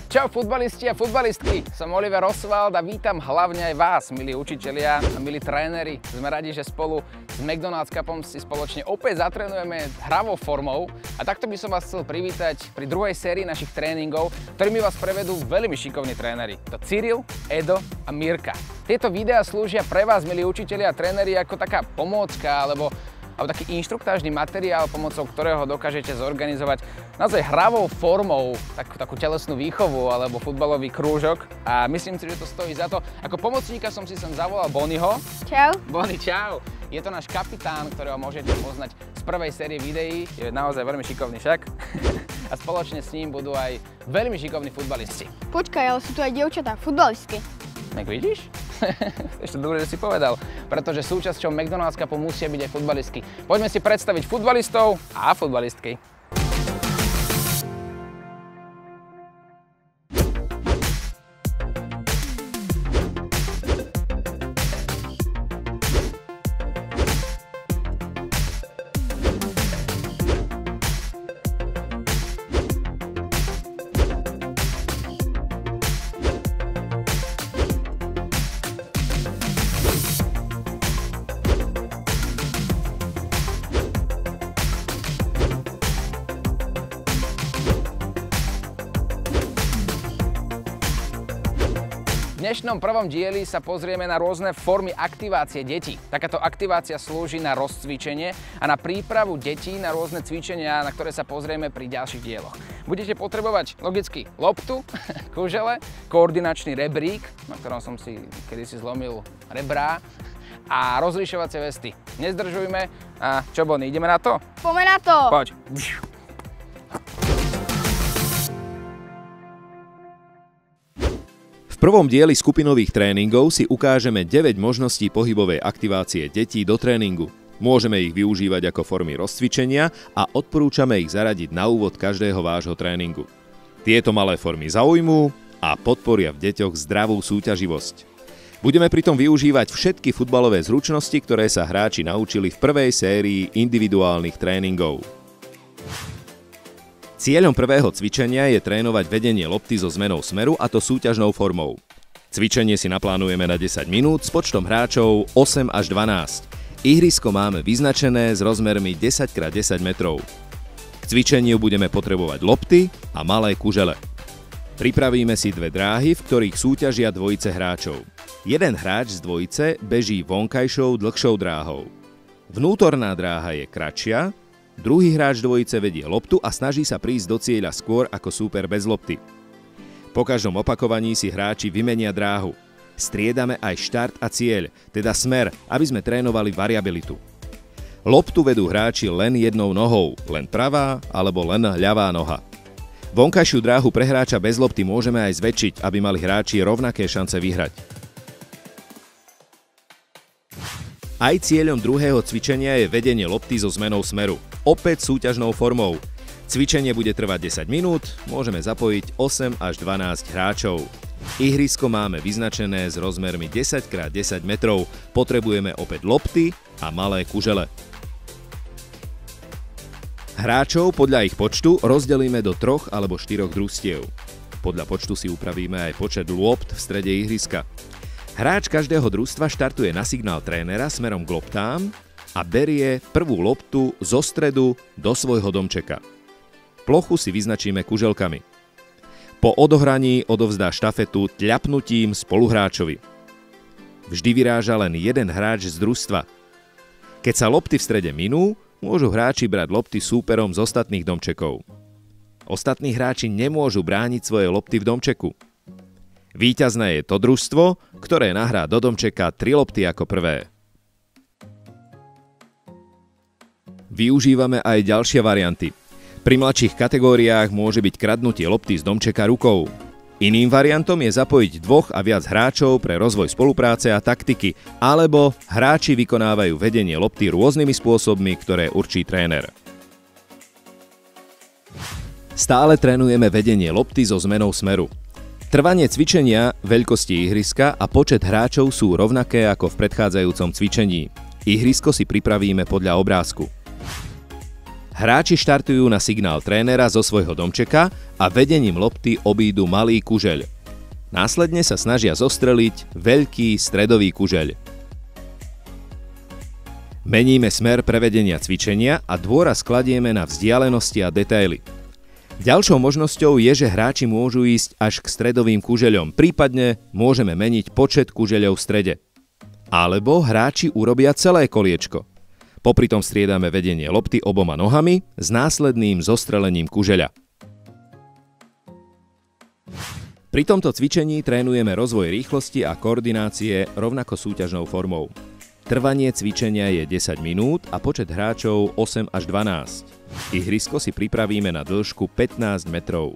Čau futbalisti a futbalistky, som Oliver Oswald a vítam hlavne aj vás, milí učitelia a milí tréneri. Sme radi, že spolu s McDonald's Cupom si spoločne opäť zatrénujeme hravou formou a takto by som vás chcel privítať pri druhej sérii našich tréningov, ktorými vás prevedú veľmi šikovní tréneri. To Cyril, Edo a Mirka. Tieto videá slúžia pre vás, milí učitelia a tréneri, ako taká pomôcka alebo taký inštruktážny materiál, pomocou ktorého dokážete zorganizovať naozaj hravou formou takú telesnú výchovu alebo futbalový krúžok. A myslím si, že to stojí za to. Ako pomocníka som si sem zavolal Bonnyho. Čau. Bonny, čau. Je to náš kapitán, ktorého môžete poznať z prvej série videí. Je naozaj veľmi šikovný však. A spoločne s ním budú aj veľmi šikovní futbalisti. Počkaj, ale sú tu aj dievčatá, futbalistky. Tak vidíš? Ešte dobre, že si povedal, pretože súčasťou McDonald's Cupu musia byť aj futbalistky. Poďme si predstaviť futbalistov a futbalistky. V dnešnom prvom dieli sa pozrieme na rôzne formy aktivácie detí. Takáto aktivácia slúži na rozcvičenie a na prípravu detí na rôzne cvičenia, na ktoré sa pozrieme pri ďalších dieloch. Budete potrebovať logicky loptu, kužele, koordinačný rebrík, na ktorom som si kedysi zlomil rebrá, a rozlišovacie vesty. Nezdržujme. A čo, Bonny, ideme na to? Poďme na to! Poď. V prvom dieli skupinových tréningov si ukážeme 9 možností pohybovej aktivácie detí do tréningu. Môžeme ich využívať ako formy rozcvičenia a odporúčame ich zaradiť na úvod každého vášho tréningu. Tieto malé formy zaujmú a podporia v deťoch zdravú súťaživosť. Budeme pritom využívať všetky futbalové zručnosti, ktoré sa hráči naučili v prvej sérii individuálnych tréningov. Cieľom prvého cvičenia je trénovať vedenie lopty so zmenou smeru, a to súťažnou formou. Cvičenie si naplánujeme na 10 minút s počtom hráčov 8 až 12. Ihrisko máme vyznačené s rozmermi 10x10 metrov. K cvičeniu budeme potrebovať lopty a malé kužele. Pripravíme si dve dráhy, v ktorých súťažia dvojice hráčov. Jeden hráč z dvojice beží vonkajšou dlhšou dráhou. Vnútorná dráha je kratšia. Druhý hráč dvojice vedie loptu a snaží sa prísť do cieľa skôr ako súper bez lopty. Po každom opakovaní si hráči vymenia dráhu. Striedame aj štart a cieľ, teda smer, aby sme trénovali variabilitu. Loptu vedú hráči len jednou nohou, len pravá alebo len ľavá noha. Vonkajšiu dráhu pre hráča bez lopty môžeme aj zväčšiť, aby mali hráči rovnaké šance vyhrať. Aj cieľom druhého cvičenia je vedenie lopty so zmenou smeru, opäť súťažnou formou. Cvičenie bude trvať 10 minút, môžeme zapojiť 8 až 12 hráčov. Ihrisko máme vyznačené s rozmermi 10x10 metrov, potrebujeme opäť lopty a malé kužele. Hráčov podľa ich počtu rozdelíme do 3 alebo 4 družstiev. Podľa počtu si upravíme aj počet lôpt v strede ihriska. Hráč každého družstva štartuje na signál trénera smerom k loptám a berie prvú loptu zo stredu do svojho domčeka. Plochu si vyznačíme kuželkami. Po odohraní odovzdá štafetu tľapnutím spoluhráčovi. Vždy vyráža len jeden hráč z družstva. Keď sa lopty v strede minú, môžu hráči brať lopty súperom z ostatných domčekov. Ostatní hráči nemôžu brániť svoje lopty v domčeku. Víťazné je to družstvo, ktoré nahrá do domčeka 3 lopty ako prvé. Využívame aj ďalšie varianty. Pri mladších kategóriách môže byť kradnutie lopty z domčeka rukou. Iným variantom je zapojiť 2 a viac hráčov pre rozvoj spolupráce a taktiky, alebo hráči vykonávajú vedenie lopty rôznymi spôsobmi, ktoré určí tréner. Stále trénujeme vedenie lopty so zmenou smeru. Trvanie cvičenia, veľkosti ihriska a počet hráčov sú rovnaké ako v predchádzajúcom cvičení. Ihrisko si pripravíme podľa obrázku. Hráči štartujú na signál trénera zo svojho domčeka a vedením lopty obídu malý kužeľ. Následne sa snažia zostreliť veľký stredový kužeľ. Meníme smer prevedenia cvičenia a dôraz kladieme na vzdialenosti a detaily. Ďalšou možnosťou je, že hráči môžu ísť až k stredovým kužeľom, prípadne môžeme meniť počet kužeľov v strede. Alebo hráči urobia celé koliečko. Popritom striedame vedenie lopty oboma nohami s následným zostrelením kužeľa. Pri tomto cvičení trénujeme rozvoj rýchlosti a koordinácie rovnako súťažnou formou. Trvanie cvičenia je 10 minút a počet hráčov 8 až 12. Ihrisko si pripravíme na dĺžku 15 metrov.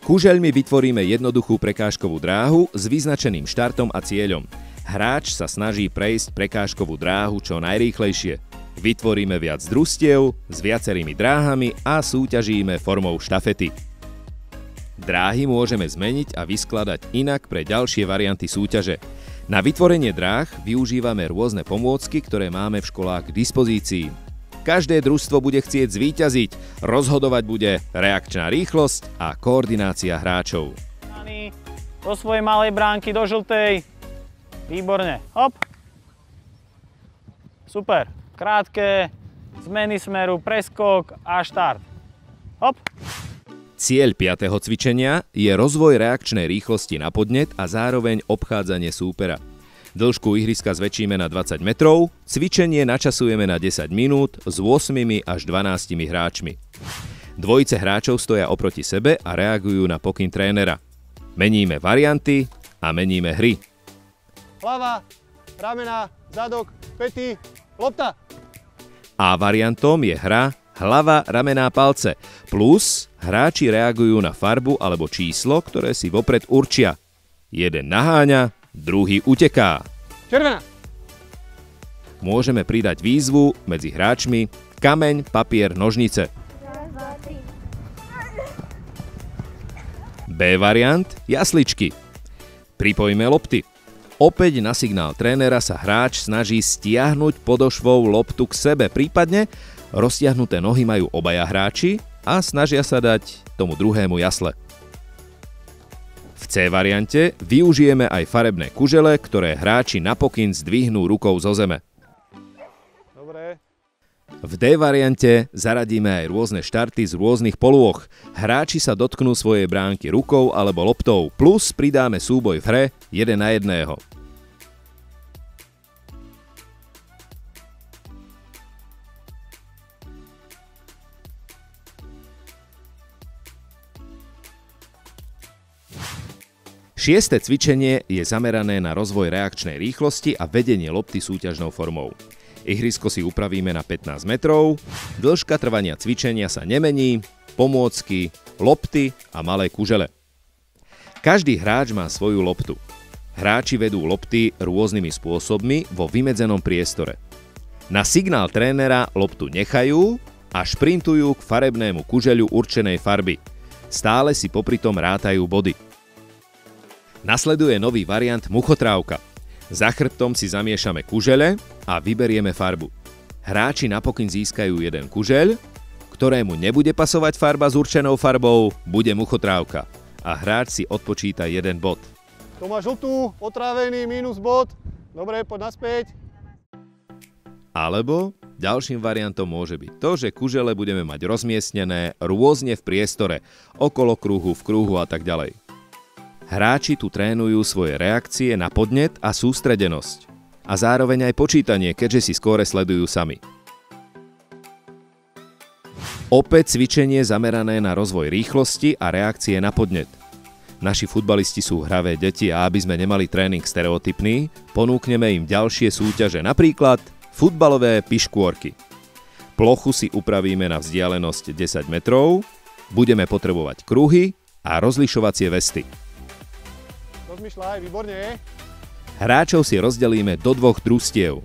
Kužeľmi vytvoríme jednoduchú prekážkovú dráhu s vyznačeným štartom a cieľom. Hráč sa snaží prejsť prekážkovú dráhu čo najrýchlejšie. Vytvoríme viac družstiev s viacerými dráhami a súťažíme formou štafety. Dráhy môžeme zmeniť a vyskladať inak pre ďalšie varianty súťaže. Na vytvorenie dráh využívame rôzne pomôcky, ktoré máme v školách k dispozícii. Každé družstvo bude chcieť zvíťaziť, rozhodovať bude reakčná rýchlosť a koordinácia hráčov. Do svojej malej bránky, do žltej. Výborne. Hop. Super. Krátke, zmeny smeru, preskok a štart. Hop. Cieľ 5. cvičenia je rozvoj reakčnej rýchlosti na podnet a zároveň obchádzanie súpera. Dĺžku ihriska zväčšíme na 20 metrov, cvičenie načasujeme na 10 minút s 8 až 12 hráčmi. Dvojice hráčov stoja oproti sebe a reagujú na pokyn trénera. Meníme varianty a meníme hry. Hlava, ramena, zadok, päty, lopta. A variantom je hra hlava, ramená, palce. Plus hráči reagujú na farbu alebo číslo, ktoré si vopred určia. Jeden naháňa, druhý uteká. Červená. Môžeme pridať výzvu medzi hráčmi kameň, papier, nožnice. B variant jasličky. Pripojme lopty. Opäť na signál trénera sa hráč snaží stiahnuť podošvou loptu k sebe, prípadne roztiahnuté nohy majú obaja hráči a snažia sa dať tomu druhému jasle. V C variante využijeme aj farebné kužele, ktoré hráči napokyn zdvihnú rukou zo zeme. Dobre. V D variante zaradíme aj rôzne štarty z rôznych polôch. Hráči sa dotknú svojej bránky rukou alebo loptou, plus pridáme súboj v hre 1 na 1. Šieste cvičenie je zamerané na rozvoj reakčnej rýchlosti a vedenie lopty súťažnou formou. Ihrisko si upravíme na 15 metrov, dĺžka trvania cvičenia sa nemení, pomôcky, lopty a malé kužele. Každý hráč má svoju loptu. Hráči vedú lopty rôznymi spôsobmi vo vymedzenom priestore. Na signál trénera loptu nechajú a šprintujú k farebnému kužeľu určenej farby. Stále si popritom rátajú body. Nasleduje nový variant muchotrávka. Za chrbtom si zamiešame kužele a vyberieme farbu. Hráči napokyn získajú jeden kužeľ, ktorému nebude pasovať farba s určenou farbou, bude muchotrávka. A hráč si odpočíta jeden bod. To má žltú, otrávený, mínus bod. Dobre, poď naspäť. Alebo ďalším variantom môže byť to, že kužele budeme mať rozmiestnené rôzne v priestore, okolo kruhu, v kruhu a tak ďalej. Hráči tu trénujú svoje reakcie na podnet a sústredenosť. A zároveň aj počítanie, keďže si skóre sledujú sami. Opäť cvičenie zamerané na rozvoj rýchlosti a reakcie na podnet. Naši futbalisti sú hravé deti a aby sme nemali tréning stereotypný, ponúkneme im ďalšie súťaže, napríklad futbalové piškôrky. Plochu si upravíme na vzdialenosť 10 metrov, budeme potrebovať kruhy a rozlišovacie vesty. Rozmýšľaj, výborne. Hráčov si rozdelíme do 2 družstiev.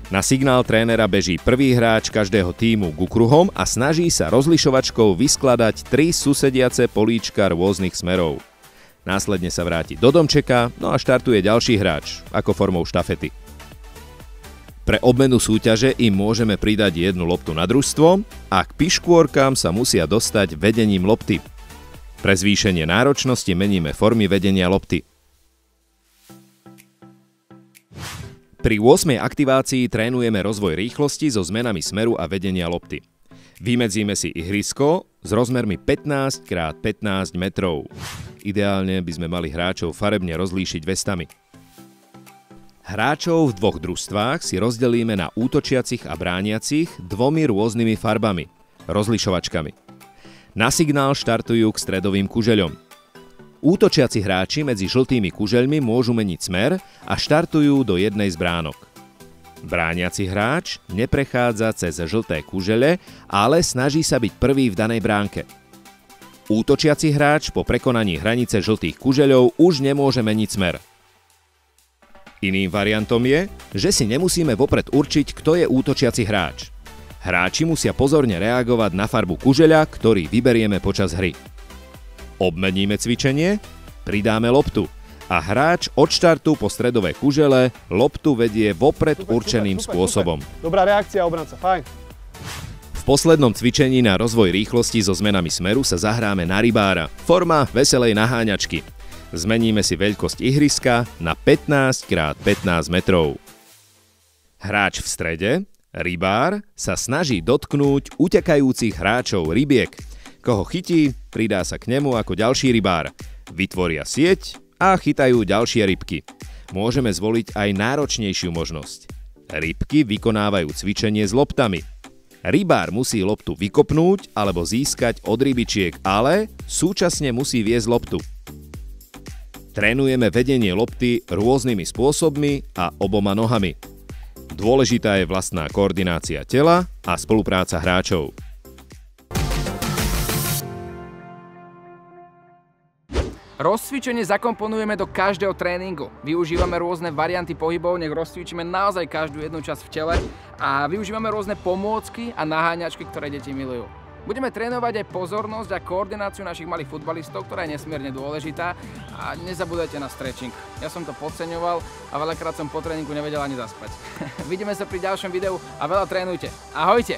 Na signál trénera beží prvý hráč každého tímu ku kruhom a snaží sa rozlišovačkou vyskladať 3 susediace políčka rôznych smerov. Následne sa vráti do domčeka, no a štartuje ďalší hráč, ako formou štafety. Pre obmenu súťaže im môžeme pridať jednu loptu na družstvo a k piškôrkám sa musia dostať vedením lopty. Pre zvýšenie náročnosti meníme formy vedenia lopty. Pri 8. aktivácii trénujeme rozvoj rýchlosti so zmenami smeru a vedenia lopty. Vymedzíme si ihrisko s rozmermi 15x15 metrov. Ideálne by sme mali hráčov farebne rozlíšiť vestami. Hráčov v dvoch družstvách si rozdelíme na útočiacich a brániacich dvomi rôznymi farbami, rozlišovačkami. Na signál štartujú k stredovým kužeľom. Útočiaci hráči medzi žltými kužeľmi môžu meniť smer a štartujú do jednej z bránok. Brániaci hráč neprechádza cez žlté kužele, ale snaží sa byť prvý v danej bránke. Útočiaci hráč po prekonaní hranice žltých kužeľov už nemôže meniť smer. Iným variantom je, že si nemusíme vopred určiť, kto je útočiaci hráč. Hráči musia pozorne reagovať na farbu kužeľa, ktorý vyberieme počas hry. Obmeníme cvičenie, pridáme loptu a hráč od štartu po stredové kužele loptu vedie vopred určeným spôsobom. Dobrá reakcia, obranca, fajn. V poslednom cvičení na rozvoj rýchlosti so zmenami smeru sa zahráme na rybára, forma veselej naháňačky. Zmeníme si veľkosť ihriska na 15x15 metrov. Hráč v strede, rybár, sa snaží dotknúť utekajúcich hráčov rybiek. Koho chytí, pridá sa k nemu ako ďalší rybár. Vytvoria sieť a chytajú ďalšie rybky. Môžeme zvoliť aj náročnejšiu možnosť. Rybky vykonávajú cvičenie s loptami. Rybár musí loptu vykopnúť alebo získať od rybičiek, ale súčasne musí viesť loptu. Trénujeme vedenie lopty rôznymi spôsobmi a oboma nohami. Dôležitá je vlastná koordinácia tela a spolupráca hráčov. Rozcvičenie zakomponujeme do každého tréningu. Využívame rôzne varianty pohybov, nech rozcvičíme naozaj každú jednu časť v tele a využívame rôzne pomôcky a naháňačky, ktoré deti milujú. Budeme trénovať aj pozornosť a koordináciu našich malých futbalistov, ktorá je nesmierne dôležitá, a nezabúdajte na stretching. Ja som to podceňoval a veľakrát som po tréningu nevedel ani zaspať. Vidíme sa pri ďalšom videu a veľa trénujte. Ahojte!